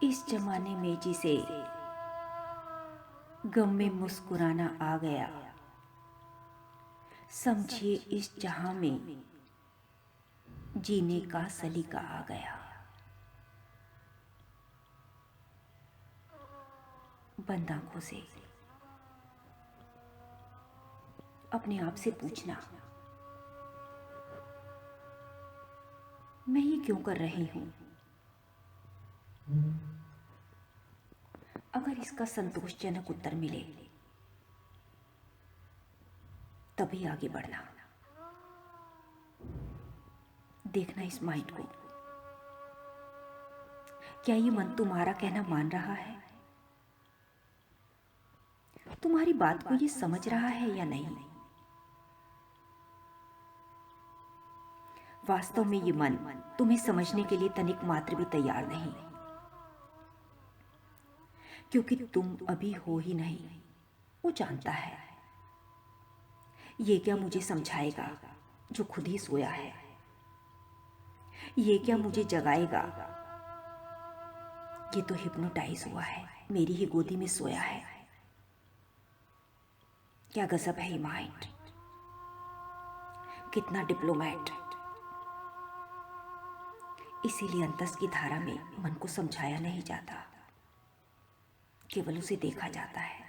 इस जमाने में जिसे गम में मुस्कुराना आ गया, समझिए इस जहां में जीने का सलीका आ गया। बंद आंखों से अपने आप से पूछना, मैं ये क्यों कर रही हूं? अगर इसका संतोषजनक उत्तर मिले तभी आगे बढ़ना। देखना इस माइंड को, क्या ये मन तुम्हारा कहना मान रहा है? तुम्हारी बात को ये समझ रहा है या नहीं? वास्तव में ये मन तुम्हें समझने के लिए तनिक मात्र भी तैयार नहीं, क्योंकि तुम अभी हो ही नहीं। वो जानता है ये क्या मुझे समझाएगा जो खुद ही सोया है, ये क्या मुझे जगाएगा, ये तो हिप्नोटाइज हुआ है, मेरी ही गोदी में सोया है। क्या गजब है ये माइंड, कितना डिप्लोमेट। इसीलिए अंतस की धारा में मन को समझाया नहीं जाता, केवल उसे देखा जाता है,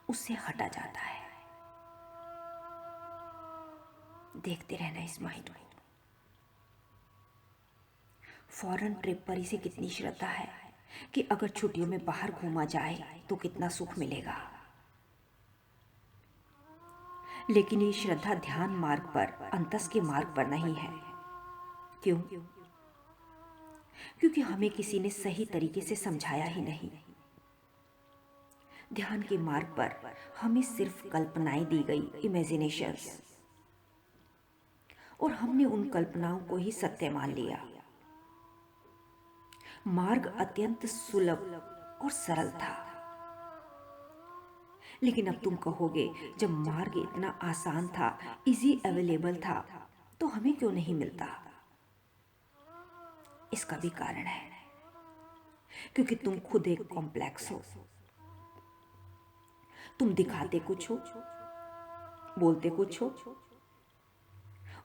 उससे हटा जाता है। देखते रहना इस माइंड को। फॉरेन ट्रिप पर इसे कितनी श्रद्धा है कि अगर छुट्टियों में बाहर घूमा जाए तो कितना सुख मिलेगा। लेकिन ये श्रद्धा ध्यान मार्ग पर, अंतस के मार्ग पर नहीं है। क्यों? क्योंकि हमें किसी ने सही तरीके से समझाया ही नहीं। ध्यान के मार्ग पर हमें सिर्फ कल्पनाएं दी गई, इमेजिनेशंस, और हमने उन कल्पनाओं को ही सत्य मान लिया। मार्ग अत्यंत सुलभ और सरल था, लेकिन अब तुम कहोगे जब मार्ग इतना आसान था, इजी अवेलेबल था, तो हमें क्यों नहीं मिलता? इसका भी कारण है, क्योंकि तुम खुद एक कॉम्प्लेक्स हो। तुम दिखाते कुछ हो, बोलते कुछ हो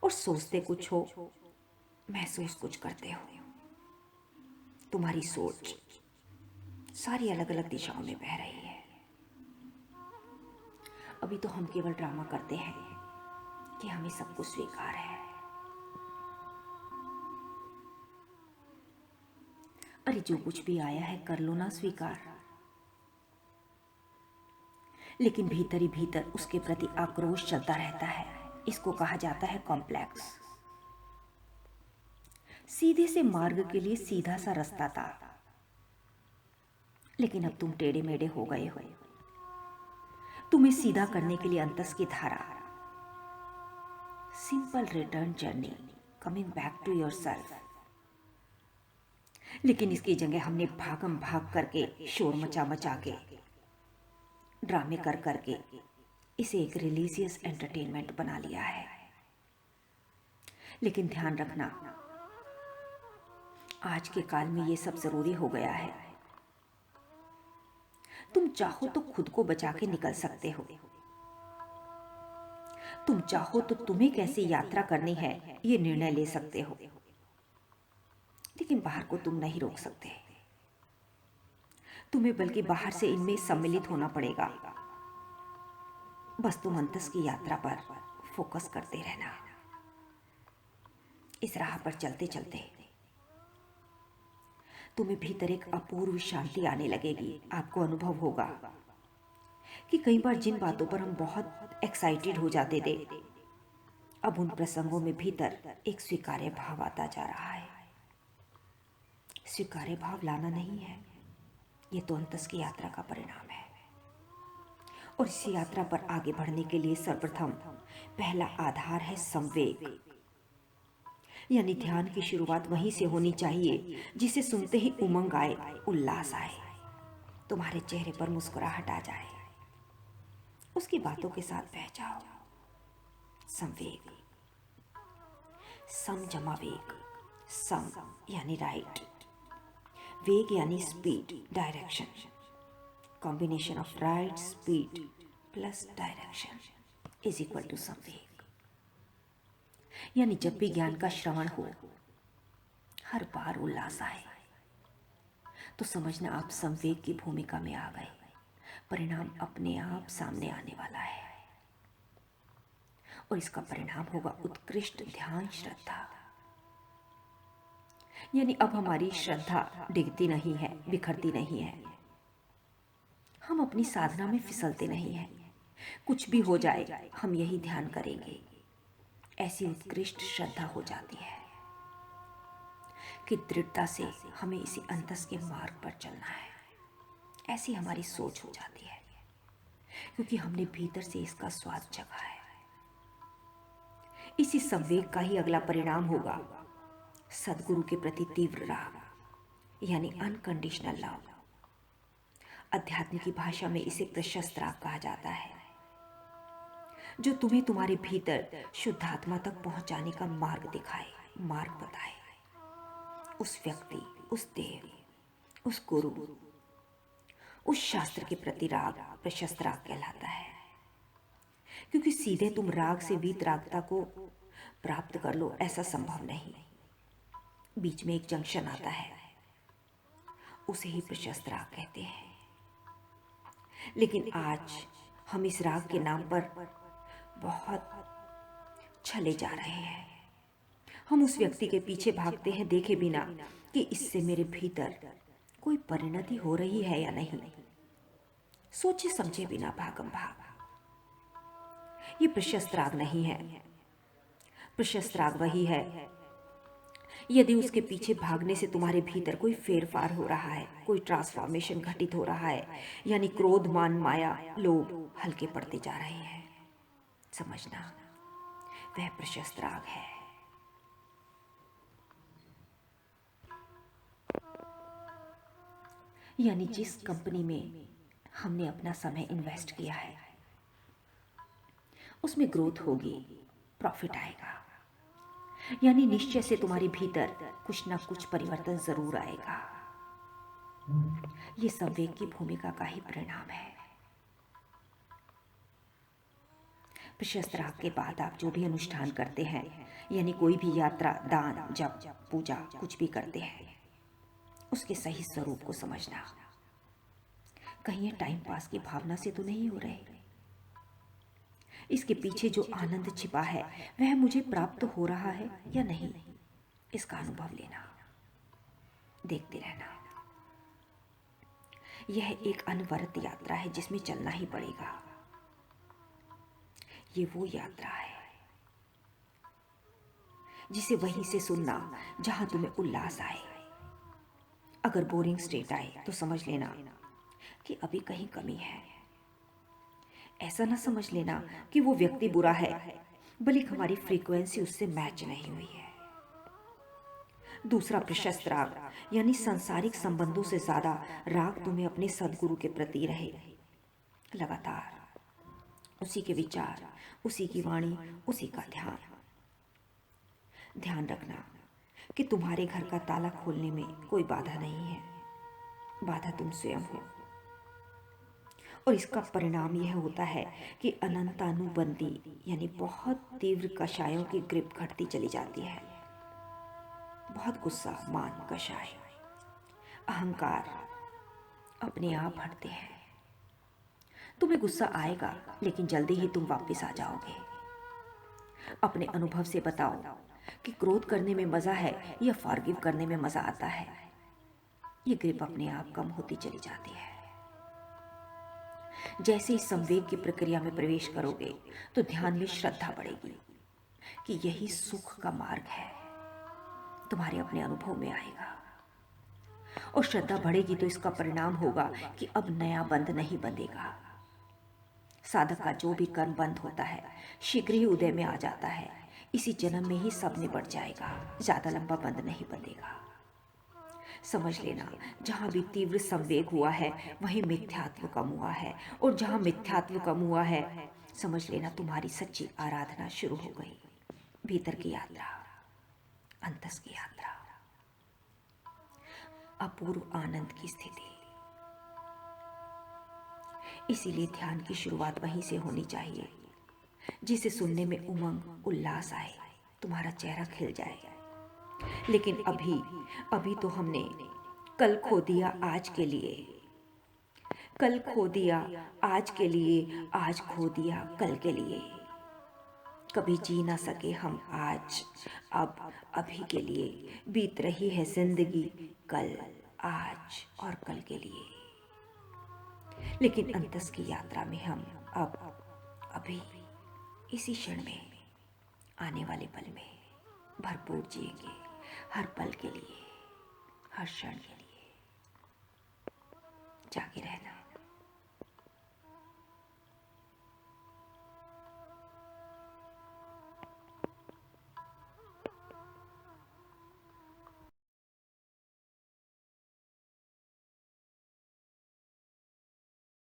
और सोचते कुछ हो, महसूस कुछ करते हो। तुम्हारी सोच सारी अलग अलग दिशाओं में बह रही है। अभी तो हम केवल ड्रामा करते हैं कि हमें सब कुछ स्वीकार है। अरे जो कुछ भी आया है कर लो ना स्वीकार, लेकिन भीतर ही भीतर उसके प्रति आक्रोश चलता रहता है। इसको कहा जाता है कॉम्प्लेक्स। सीधे से मार्ग के लिए सीधा सा रास्ता था, लेकिन अब तुम टेढ़े मेढ़े हो गए हो। तुम्हें सीधा करने के लिए अंतस की धारा, simple return journey, coming back to yourself. लेकिन इसकी जगह हमने भागम भाग करके, शोर मचा मचा के, ड्रामे कर करके इसे एक रिलीजियस एंटरटेनमेंट बना लिया है। लेकिन ध्यान रखना, आज के काल में ये सब जरूरी हो गया है। तुम चाहो तो खुद को बचा के निकल सकते हो। तुम चाहो तो तुम्हें कैसी यात्रा करनी है ये निर्णय ले सकते हो, लेकिन बाहर को तुम नहीं रोक सकते। तुम्हें बल्कि बाहर से इनमें सम्मिलित होना पड़ेगा। बस तुम अंतस की यात्रा पर फोकस करते रहना। इस राह पर चलते चलते तुम्हें भीतर एक अपूर्व शांति आने लगेगी। आपको अनुभव होगा कि कई बार जिन बातों पर हम बहुत एक्साइटेड हो जाते थे, अब उन प्रसंगों में भीतर एक स्वीकार्य भाव आता जा रहा है। स्वीकार्य भाव लाना नहीं है, ये तो अंतस की यात्रा का परिणाम है। और इस यात्रा पर आगे बढ़ने के लिए सर्वप्रथम पहला आधार है संवेग, यानी ध्यान की शुरुआत वहीं से होनी चाहिए जिसे सुनते ही उमंग आए, उल्लास आए, तुम्हारे चेहरे पर मुस्कुराहट आ जाए, उसकी बातों के साथ बह जाओ। संवेग, सम जमा वेग, सम यानी राइट, वेग यानी speed, direction, combination of right speed plus direction is equal to संवेग। यानी जब भी ज्ञान का श्रवण हो, हर बार उल्लास आए, तो समझना आप संवेग की भूमिका में आ गए। परिणाम अपने आप सामने आने वाला है और इसका परिणाम होगा उत्कृष्ट ध्यान श्रद्धा। यानी अब हमारी श्रद्धा डिगती नहीं है, बिखरती नहीं है, हम अपनी साधना में फिसलते नहीं हैं। कुछ भी हो जाए हम यही ध्यान करेंगे। ऐसी उत्कृष्ट श्रद्धा हो जाती है कि दृढ़ता से हमें इसी अंतस के मार्ग पर चलना है। ऐसी हमारी सोच हो जाती है क्योंकि हमने भीतर से इसका स्वाद चखा है। इसी संवेग का ही अगला परिणाम होगा सद्गुरु के प्रति तीव्र राग यानी अनकंडीशनल लव। अध्यात्म की भाषा में इसे प्रशस्त राग कहा जाता है, जो तुम्हें तुम्हारे भीतर शुद्धात्मा तक पहुंचाने का मार्ग दिखाए, मार्ग बताए। उस व्यक्ति, उस देव, उस गुरु, उस शास्त्र के प्रति राग प्रशस्त राग कहलाता है। क्योंकि सीधे तुम राग से वीतरागता को प्राप्त कर लो, ऐसा संभव नहीं। बीच में एक जंक्शन आता है, उसे ही प्रशस्त राग कहते हैं। लेकिन आज हम इस राग के नाम पर बहुत छले जा रहे हैं। हम उस व्यक्ति के पीछे भागते हैं देखे बिना कि इससे मेरे भीतर कोई परिणति हो रही है या नहीं, सोचे समझे बिना भागम भाग। ये प्रशस्त राग नहीं है। प्रशस्त राग वही है यदि उसके पीछे भागने से तुम्हारे भीतर कोई फेरफार हो रहा है, कोई ट्रांसफॉर्मेशन घटित हो रहा है, यानी क्रोध, मान, माया, लोभ हल्के पड़ते जा रहे हैं, समझना वह प्रशस्त राग है। यानी जिस कंपनी में हमने अपना समय इन्वेस्ट किया है उसमें ग्रोथ होगी, प्रॉफिट आएगा। यानी निश्चय से तुम्हारे भीतर कुछ ना कुछ परिवर्तन जरूर आएगा। ये संवेग की भूमिका का ही परिणाम है। प्रशस्त राग के बाद आप जो भी अनुष्ठान करते हैं, यानी कोई भी यात्रा, दान, जप, पूजा कुछ भी करते हैं, उसके सही स्वरूप को समझना। कहीं ये टाइम पास की भावना से तो नहीं हो रहे। इसके पीछे जो आनंद छिपा है वह मुझे प्राप्त हो रहा है या नहीं, इसका अनुभव लेना, देखते रहना। यह एक अनवरत यात्रा है जिसमें चलना ही पड़ेगा। ये वो यात्रा है जिसे वहीं से सुनना जहां तुम्हें उल्लास आए। अगर बोरिंग स्टेट आए तो समझ लेना कि अभी कहीं कमी है। ऐसा ना समझ लेना कि वो व्यक्ति बुरा है, बल्कि हमारी फ्रीक्वेंसी उससे मैच नहीं हुई है। दूसरा प्रशस्त राग यानी सांसारिक संबंधों से ज्यादा राग तुम्हें अपने सद्गुरु के प्रति रहे। लगातार उसी के विचार, उसी की वाणी, उसी का ध्यान। ध्यान रखना कि तुम्हारे घर का ताला खोलने में कोई बाधा नहीं है, बाधा तुम स्वयं हो। और इसका परिणाम यह होता है कि अनंतानुबंधी यानी बहुत तीव्र कषायों की ग्रिप घटती चली जाती है। बहुत गुस्सा, मान, कषाय, अहंकार अपने आप हटते हैं। तुम्हें गुस्सा आएगा लेकिन जल्दी ही तुम वापस आ जाओगे। अपने अनुभव से बताओ कि क्रोध करने में मजा है या फॉरगिव करने में मजा आता है। ये ग्रिप अपने आप कम होती चली जाती है। जैसे ही संवेग की प्रक्रिया में प्रवेश करोगे तो ध्यान में श्रद्धा बढ़ेगी कि यही सुख का मार्ग है, तुम्हारे अपने अनुभव में आएगा। और श्रद्धा बढ़ेगी तो इसका परिणाम होगा कि अब नया बंध नहीं बंधेगा। साधक का जो भी कर्म बंद होता है शीघ्र ही उदय में आ जाता है। इसी जन्म में ही सब निबट जाएगा, ज्यादा लंबा बंध नहीं बंधेगा। समझ लेना, जहां भी तीव्र संवेग हुआ है वहीं मिथ्यात्व कम हुआ है, और जहां मिथ्यात्व कम हुआ है समझ लेना तुम्हारी सच्ची आराधना शुरू हो गई। भीतर की यात्रा, अंतस की यात्रा। अपूर्व आनंद की स्थिति। इसीलिए ध्यान की शुरुआत वहीं से होनी चाहिए, जिसे सुनने में उमंग उल्लास आए, तुम्हारा चेहरा खिल जाए। लेकिन अभी अभी तो हमने कल खो दिया आज के लिए, कल खो दिया आज के लिए, आज खो दिया कल के लिए। कभी जी ना सके हम आज, अब अभी के लिए बीत रही है जिंदगी, कल आज और कल के लिए। लेकिन अंतस की यात्रा में हम अब अभी इसी क्षण में, आने वाले पल में भरपूर जिएंगे, हर पल के लिए, हर क्षण के लिए। जागे रहना।